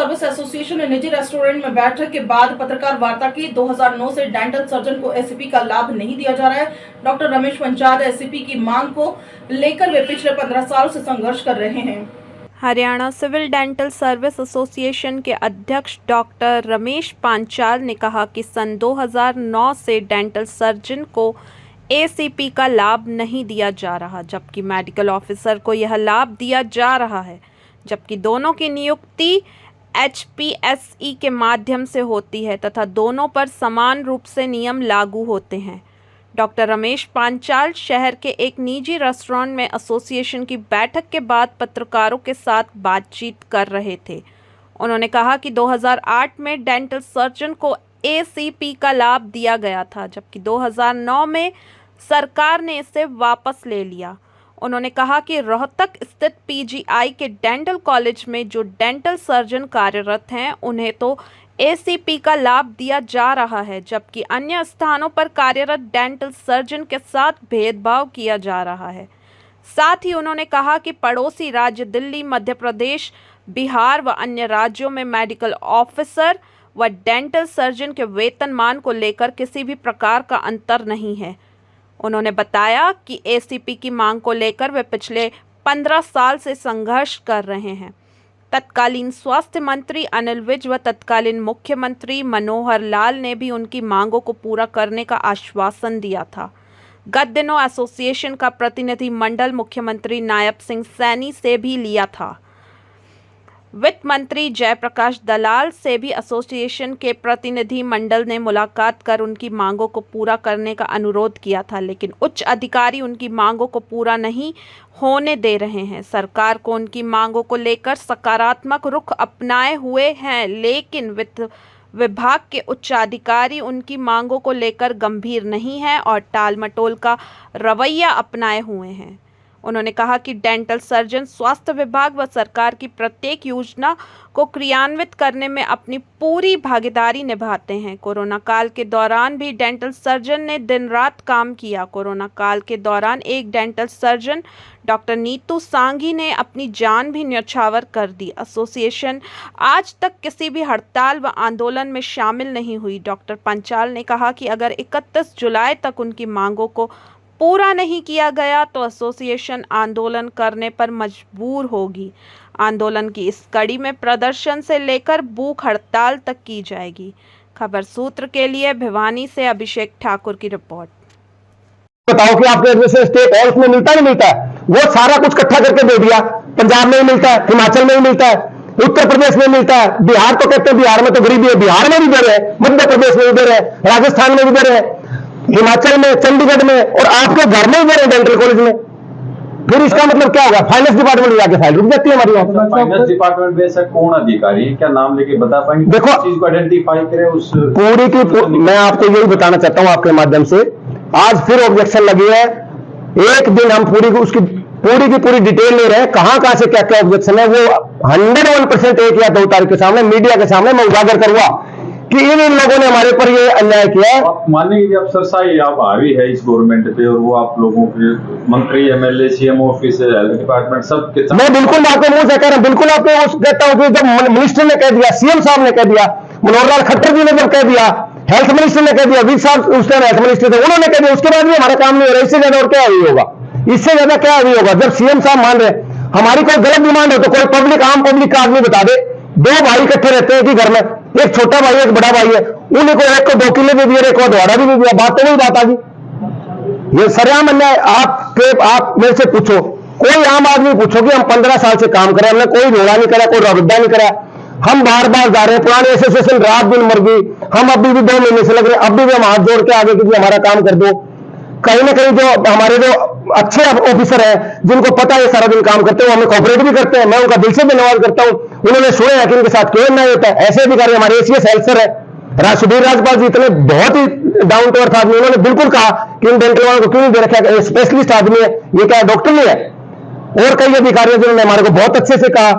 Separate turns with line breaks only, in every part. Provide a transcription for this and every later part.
Service association ने निजी restaurant में बैठक के बाद पत्रकार वार्ता की। 2009 से डेंटल सर्जन को एसीपी का लाभ नहीं दिया जा रहा है। डॉक्टर रमेश पंचाल एसीपी की मांग को लेकर वे पिछले 15 साल से संघर्ष कर रहे हैं।
Haryana civil dental service association के अध्यक्ष डॉक्टर रमेश पांचाल ने कहा कि सन 2009 से डेंटल सर्जन को एसीपी का लाभ नहीं दिया जा रहा, जबकि मेडिकल ऑफिसर को यह लाभ दिया जा रहा है, जबकि दोनों की नियुक्ति HPSE के माध्यम से होती है तथा दोनों पर समान रूप से नियम लागू होते हैं। डॉक्टर रमेश पांचाल शहर के एक निजी रेस्टोरेंट में एसोसिएशन की बैठक के बाद पत्रकारों के साथ बातचीत कर रहे थे। उन्होंने कहा कि 2008 में डेंटल सर्जन को ACP का लाभ दिया गया था, जबकि 2009 में सरकार ने इसे वापस ले लिया। उन्होंने कहा कि रोहतक स्थित PGI के डेंटल कॉलेज में जो डेंटल सर्जन कार्यरत हैं उन्हें तो ACP का लाभ दिया जा रहा है, जबकि अन्य स्थानों पर कार्यरत डेंटल सर्जन के साथ भेदभाव किया जा रहा है। साथ ही उन्होंने कहा कि पड़ोसी राज्य दिल्ली, मध्य प्रदेश, बिहार व अन्य राज्यों में मेडिकल ऑफिसर व डेंटल सर्जन के वेतनमान को लेकर किसी भी प्रकार का अंतर नहीं है। उन्होंने बताया कि ACP की मांग को लेकर वे पिछले 15 साल से संघर्ष कर रहे हैं। तत्कालीन स्वास्थ्य मंत्री अनिल विज व तत्कालीन मुख्यमंत्री मनोहर लाल ने भी उनकी मांगों को पूरा करने का आश्वासन दिया था। गत दिनों एसोसिएशन का प्रतिनिधि मंडल मुख्यमंत्री नायब सिंह सैनी से भी लिया था। वित्त मंत्री जयप्रकाश दलाल से भी एसोसिएशन के प्रतिनिधि मंडल ने मुलाकात कर उनकी मांगों को पूरा करने का अनुरोध किया था, लेकिन उच्च अधिकारी उनकी मांगों को पूरा नहीं होने दे रहे हैं। सरकार को उनकी मांगों को लेकर सकारात्मक रुख अपनाए हुए हैं, लेकिन वित्त विभाग के उच्च अधिकारी उनकी मांगों को लेकर गंभीर नहीं हैं और टालमटोल का रवैया अपनाए हुए हैं। उन्होंने कहा कि डेंटल सर्जन स्वास्थ्य विभाग व सरकार की प्रत्येक योजना को क्रियान्वित करने में अपनी पूरी भागीदारी निभाते हैं। कोरोना काल के दौरान भी डेंटल सर्जन ने दिन रात काम किया। कोरोना काल के दौरान एक dental surgeon doctor Neetu Sanghi ने अपनी जान भी न्यौछावर कर दी। एसोसिएशन आज तक किसी भी हड़ताल व आंदोलन में शामिल नहीं हुई। डॉक्टर पंचाल ने कहा कि अगर 31 जुलाई तक उनकी मांगों को पूरा नहीं किया गया तो एसोसिएशन आंदोलन करने पर मजबूर होगी। आंदोलन की इस कड़ी में प्रदर्शन से लेकर भूख हड़ताल तक की जाएगी। खबर सूत्र के लिए भिवानी से अभिषेक ठाकुर की रिपोर्ट।
बताओ कि आपके जैसे स्टेट है उसमें मिलता नहीं मिलता है, वो सारा कुछ इकट्ठा करके दे दिया। पंजाब में ही मिलता है, हिमाचल में ही मिलता है, उत्तर प्रदेश में मिलता है, बिहार तो कहते हैं बिहार में तो गरीबी है, बिहार में भी दे रहे हैं, मध्य प्रदेश में भी दे रहे हैं, राजस्थान में भी दे रहे हैं, हिमाचल में, चंडीगढ़ में और आपके घर में ही दे रहे हैं डेंटल कॉलेज में। फिर इसका मतलब क्या होगा? फाइनेंस डिपार्टमेंट में जाके फाइल रुक जाती है हमारी।
फाइनेंस डिपार्टमेंट में ऐसा कौन अधिकारी क्या नाम लेके बता पाएंगे?
देखो
चीज को आइडेंटिफाई करे उस
पूरी की मैं आपको यही बताना चाहता हूं आपके माध्यम से। आज फिर ऑब्जेक्शन लगी है। एक दिन हम उसकी पूरी डिटेल ले रहे हैं, कहां से क्या ऑब्जेक्शन है, वो 101% 1 या 2 तारीख के सामने मीडिया के सामने मैं उजागर करूंगा कि इन लोगों ने हमारे पर ये अन्याय किया है।
आप मानेंगे कि अफसरशाही आप हावी है इस गवर्नमेंट पे और वो आप लोगों के मंत्री, MLA, CM office, health department सब के
मैं बिल्कुल आपको मुंह से कह रहा हूं, बिल्कुल आपको कहता हूं कि जब मिनिस्टर ने कह दिया, CM साहब ने कह दिया, मनोहर लाल खट्टर जी ने जब कह दिया, हेल्थ मिनिस्टर ने कह दिया, विज साहब उस टाइम हेल्थ मिनिस्टर थे, उन्होंने कह दिया, उसके बाद भी हमारा काम नहीं हो रहा। इससे ज्यादा और क्या अभी होगा? इससे ज्यादा क्या अभी होगा? जब CM साहब मान रहे हमारी कोई गलत डिमांड हो तो कोई पब्लिक, आम पब्लिक का आदमी बता दे। 2 भाई इकट्ठे रहते हैं कि घर में, एक छोटा भाई एक बड़ा भाई है, उन्हीं को एक को 2 किले दे दिए, एक को दोहरा भी दे दिया। बात तो वही बात आ गई। ये सरेआम अन्याय। आप मेरे से पूछो, कोई आम आदमी पूछो कि हम 15 साल से काम कर रहे हैं, हमने कोई रोड़ा नहीं करा, कोई रबद्दा नहीं करा, हम बार बार जा रहे हैं। पुरानी एसोसिएशन रात दिन मर गई, हम अभी भी 2 महीने से लग रहे हैं, अभी भी हम हाथ जोड़ के आगे कि हमारा काम कर दो। कहीं ना कहीं जो हमारे जो अच्छे ऑफिसर हैं जिनको पता है सारा दिन काम करते हैं, वो हमें कोऑपरेट भी करते हैं, मैं उनका दिल से धन्यवाद करता हूं। उन्होंने सुने हैं कि इनके साथ क्यों अन्याय होता है। ऐसे अधिकारी हमारे ACS हेल्थ सर है सुधीर राजपाल जी, इतने बहुत ही डाउन टू अर्थ आदमी, उन्होंने बिल्कुल कहा कि इन डेंटल वालों को क्यों नहीं दे रखा, स्पेशलिस्ट आदमी है, ये क्या डॉक्टर नहीं है। और कई अधिकारी जिन्होंने हमारे को बहुत अच्छे से कहा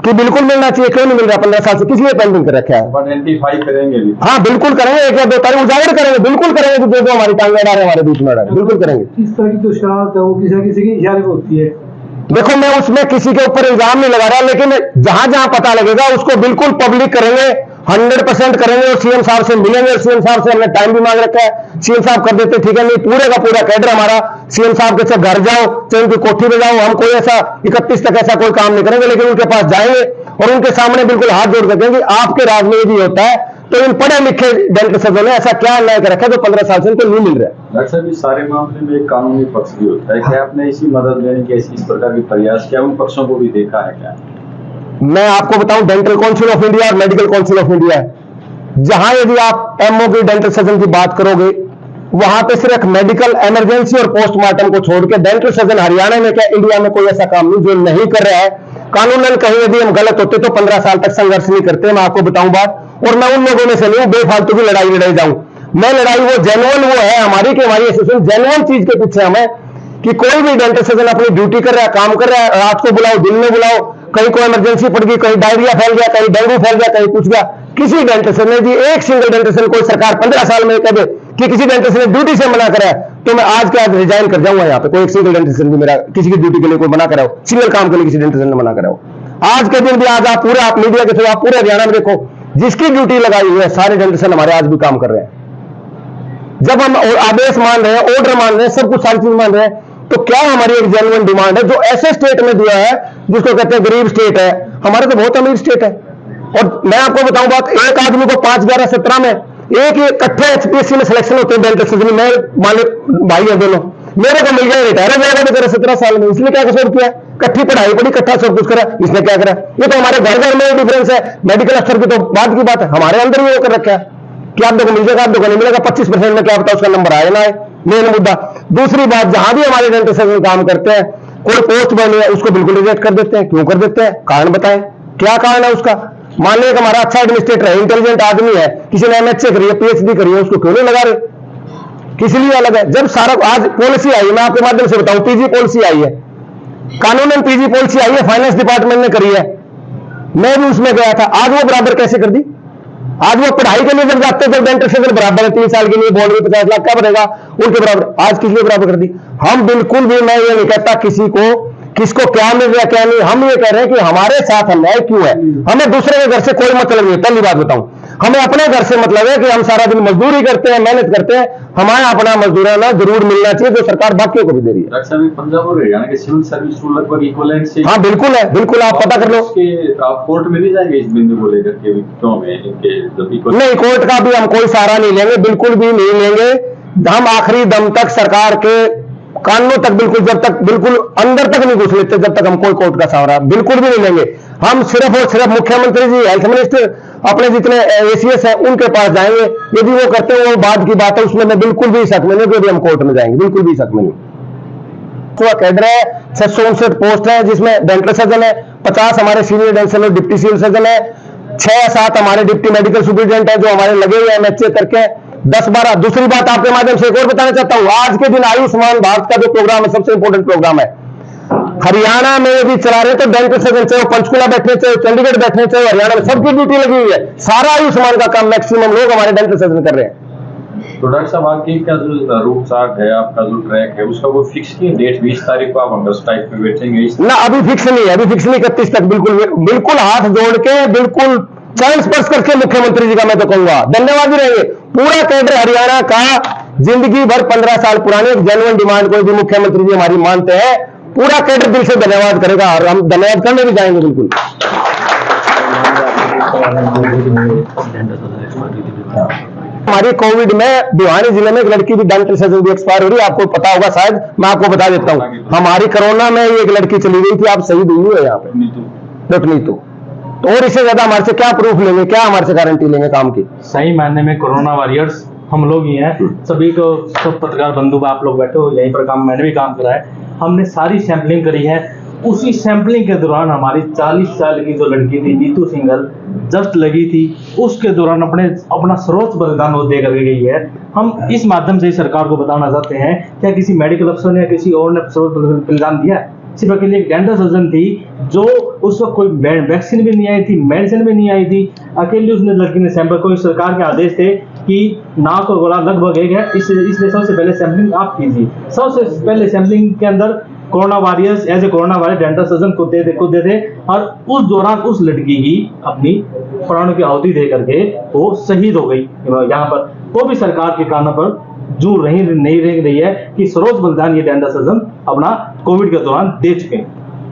कि बिल्कुल मिलना चाहिए, क्यों नहीं मिल रहा 15 साल से, किस लिए पेंडिंग कर रखा है।
आइडेंटिफाई करेंगे भी।
हाँ बिल्कुल करेंगे, 1 या 2 तारीख उजागर करेंगे, बिल्कुल करेंगे कि जो हमारी टांग अड़ा रहे हमारे बीच में अड़ा है, बिल्कुल करेंगे।
इस तरह की जो शरारत है वो किसी की इशारे पर होती है
देखो मैं उसमें किसी के ऊपर इल्जाम नहीं लगा रहा, लेकिन जहां जहां पता लगेगा उसको बिल्कुल पब्लिक करेंगे, 100% करेंगे और सीएम साहब से मिलेंगे। सीएम साहब से हमने टाइम भी मांग रखा है, सीएम साहब कर देते ठीक है, नहीं पूरे का पूरा कैडर हमारा सीएम साहब के साथ घर जाओ, चाहे उनकी कोठी पे जाओ, हम कोई ऐसा 31 तक ऐसा कोई काम नहीं करेंगे, लेकिन उनके पास जाएंगे और उनके सामने बिल्कुल हाथ जोड़ कर कहेंगे आपके राज में यदि होता है तो इन पढ़े लिखे डेंटल सर्जन ने ऐसा क्या अन्याय कर रखा है जो 15 साल से उनको नहीं मिल रहा है।
डॉक्टर साहब इस सारे मामले में एक कानूनी पक्ष भी होता है, क्या आपने इसी मदद लेने के इस प्रकार के प्रयास क्या उन पक्षों को भी देखा है क्या?
मैं आपको बताऊं, डेंटल काउंसिल ऑफ इंडिया और मेडिकल काउंसिल ऑफ इंडिया है, जहां यदि आप एमओ की डेंटल सर्जन की बात करोगे वहां पे सिर्फ मेडिकल इमरजेंसी और पोस्टमार्टम को छोड़ के डेंटल सर्जन हरियाणा में क्या इंडिया में कोई ऐसा काम नहीं जो नहीं कर रहा है। कानूनन कहीं यदि हम गलत होते तो 15 साल तक संघर्ष नहीं करते, मैं आपको बताऊं बात। और मैं उन लोगों में से नहीं हूं बेफालतू की लड़ाई जाऊं, मैं लड़ाई वो जेन्युइन वो है हमारी कि हमारी एसोसिएशन जेन्युइन चीज के पीछे हमें कि कोई भी डेंटल सर्जन अपनी ड्यूटी कर रहा है, काम कर रहा है, रात को बुलाओ दिन में बुलाओ, कहीं कोई इमरजेंसी पड़ गई, कहीं डायरिया फैल गया, कहीं डेंगू फैल गया, कहीं कुछ गया, किसी डेंटल सर्जन ने जी एक सिंगल डेंटल सर्जन कोई सरकार 15 साल में कह दे कि किसी डेंटल सर्जन ने ड्यूटी से मना करा है तो मैं आज के आज रिजाइन कर जाऊंगा। यहाँ पे कोई एक सिंगल डेंटल सर्जन मेरा किसी की ड्यूटी के लिए कोई मना करा हो, सिंगल काम के लिए किसी डेंटल सर्जन ने मना करा हो, आज के दिन भी आज आप पूरे आप मीडिया के थ्रू आप पूरे हरियाणा में देखो जिसकी ड्यूटी लगाई हुई है सारे डेंटल सर्जन हमारे आज भी काम कर रहे हैं। जब हम आदेश मान रहे हैं, ऑर्डर मान रहे हैं, सब कुछ सारी चीज मान रहे हैं, तो क्या हमारी एक जेन्युइन डिमांड है जो ऐसे स्टेट में दिया है जिसको कहते हैं गरीब स्टेट है, हमारे तो बहुत अमीर स्टेट है। और मैं आपको बताऊं बात, एक आदमी को 5, 11, 17 में एक इकट्ठे एचपीएससी में सिलेक्शन होते हैं डेंटल सर्जरी। मैं मालिक भाई है दोनों, मेरे को मिल गया रिटायर हो जाएगा बेचारा 17 साल में, इसलिए क्या कसूर किया, इकट्ठी पढ़ाई पड़ी, इकट्ठा सब कुछ करा, इसने क्या करा? ये तो हमारे घर घर में डिफरेंस है, मेडिकल अफसर की तो बात की बात है, हमारे अंदर ही वो कर रखा है कि आप देखो मिल जाएगा, आप देखो नहीं मिलेगा, 25% में क्या पता उसका नंबर आए ना आए, मेन मुद्दा। दूसरी बात, जहां भी हमारे डेंटल सर्जन काम करते हैं कोई पोस्ट बनी है उसको बिल्कुल रिजेक्ट कर देते हैं। क्यों कर देते हैं? कारण बताएं, क्या कारण है उसका? मान लीजिए हमारा अच्छा एडमिनिस्ट्रेटर है, इंटेलिजेंट आदमी है, किसी ने एमएचए करी है, पीएचडी करी है, उसको क्यों नहीं लगा रहे? किस लिए अलग है? जब सारा आज पॉलिसी आई, मैं आपके माध्यम से बताऊं, पीजी पॉलिसी आई है, कानूनन पीजी पॉलिसी आई है, फाइनेंस डिपार्टमेंट ने करी है, मैं भी उसमें गया था, आज वो बराबर कैसे कर दी? आज वो पढ़ाई के लिए जब जाते हैं, जब डेंटल सर्जन बराबर है 3 साल के लिए बोर्ड में 50 लाख क्या बनेगा उनके बराबर, आज किस लिए बराबर कर दी? हम बिल्कुल भी, मैं ये नहीं कहता किसी को किसको क्या मिल रहा क्या नहीं, हम ये कह रहे हैं कि हमारे साथ अन्याय क्यों है। हमें दूसरे के घर से कोई मतलब नहीं है, पहली बात बताऊं, हमें अपने घर से मतलब है कि हम सारा दिन मजदूरी करते हैं, मेहनत करते हैं, हमारा अपना मजदूराना जरूर मिलना चाहिए जो सरकार बाकियों को भी दे रही है।
डॉक्टर साहब पंजाब और हरियाणा के सिविल सर्विस रूल लगभग इक्वलेंट से,
हाँ बिल्कुल है, बिल्कुल आप पता कर लो।
आप कोर्ट में नहीं जाएंगे इस बिंदु को लेकर के? क्यों में इनके
नहीं, कोर्ट का भी हम कोई सहारा नहीं लेंगे, बिल्कुल भी नहीं लेंगे। हम आखिरी दम तक सरकार के कानूनों तक बिल्कुल, जब तक बिल्कुल अंदर तक नहीं घुस लेते जब तक हम कोई कोर्ट का सहारा बिल्कुल भी नहीं लेंगे। हम सिर्फ और सिर्फ मुख्यमंत्री जी, हेल्थ मिनिस्टर, अपने जितने एसीएस हैं उनके पास जाएंगे, यदि वो करते हैं वो बाद की बात है, उसमें मैं बिल्कुल भी शक में नहीं कि हम कोर्ट में जाएंगे, बिल्कुल भी शक में नहीं। तो कैडर है 659 पोस्ट है जिसमें डेंटल सर्जन है, 50 हमारे senior dental surgeon, deputy civil surgeon है, 6-7 हमारे डिप्टी मेडिकल सुपरिटेंडेंट है जो हमारे लगे हुए हैं एमएचए करके, 10-12। दूसरी बात आपके माध्यम से एक और बताना चाहता हूं, आज के दिन आयुष्मान भारत का जो प्रोग्राम है सबसे इंपॉर्टेंट प्रोग्राम है, हरियाणा में यदि चला रहे तो डेंटल सर्जन चाहे पंचकुला बैठे, चाहे चंडीगढ़ बैठे, चाहे हरियाणा में, सबकी ड्यूटी लगी हुई है, सारा आयुष्मान का काम मैक्सिमम लोग हमारे डेंटल सर्जन कर रहे हैं।
तो डॉक्टर साहब आगे का जो रूट चार्ट है, आपका जो ट्रैक है, उसका कोई फिक्स नहीं डेट 20 तारीख को आप अंडर स्ट्राइक पे बैठेंगे?
ना अभी फिक्स नहीं है, अभी फिक्स नहीं, 31 तक बिल्कुल हाथ जोड़ के बिल्कुल चरण स्पर्श करके मुख्यमंत्री जी का मैं तो कहूंगा धन्यवाद ही रहेंगे। पूरा कैडर हरियाणा का जिंदगी भर 15 साल पुराने एक जेन्युइन डिमांड को भी मुख्यमंत्री जी हमारी मानते हैं, पूरा कैडर दिल से धन्यवाद करेगा और हम धन्यवाद करने भी जाएंगे बिल्कुल। हमारी कोविड में भिवानी जिले में एक लड़की भी डेंटल सर्जन भी एक्सपायर हो रही है, आपको पता होगा शायद, मैं आपको बता देता हूँ। हमारी कोरोना में एक लड़की चली गई थी, आप शहीद हुई है यहाँ पे नीतू। तो और इससे ज्यादा हमारे से क्या प्रूफ लेंगे, क्या हमारे से गारंटी लेंगे काम की?
सही मायने में कोरोना वॉरियर्स हम लोग ही हैं, सभी को, सब पत्रकार बंधु आप लोग बैठे हो यहीं पर, काम मैंने भी काम करा है, हमने सारी सैंपलिंग करी है। उसी सैंपलिंग के दौरान हमारी 40 साल की जो लड़की थी नीतू सिंघल जस्ट लगी थी, उसके दौरान अपना सर्वोच्च बलिदान वो दे करके गई है। हम इस माध्यम से सरकार को बताना चाहते हैं, क्या किसी मेडिकल अफसर ने या किसी और ने सर्वोच्च बलिदान दिया? सिर्फ अकेले एक डेंटल सर्जन थी जो उस वक्त कोई वैक्सीन भी नहीं आई थी, मेडिसिन भी नहीं आई थी, अकेली उसने लड़की ने सैंपल, कोई सरकार के आदेश थे कि नाक और गला लगभग एक है, इसलिए सबसे पहले सैंपलिंग आप कीजिए। सबसे पहले सैंपलिंग के अंदर corona warriors as a corona warrior dental surgeon खुद दे थे और उस दौरान उस लड़की की अपनी प्राणों की आहुति दे करके वो शहीद हो गई यहाँ पर। वो भी सरकार के कानों पर नहीं रह रही है कि सरोज बलिदान ये डेंटल सर्जन अपना कोविड के दौरान दे चुके हैं।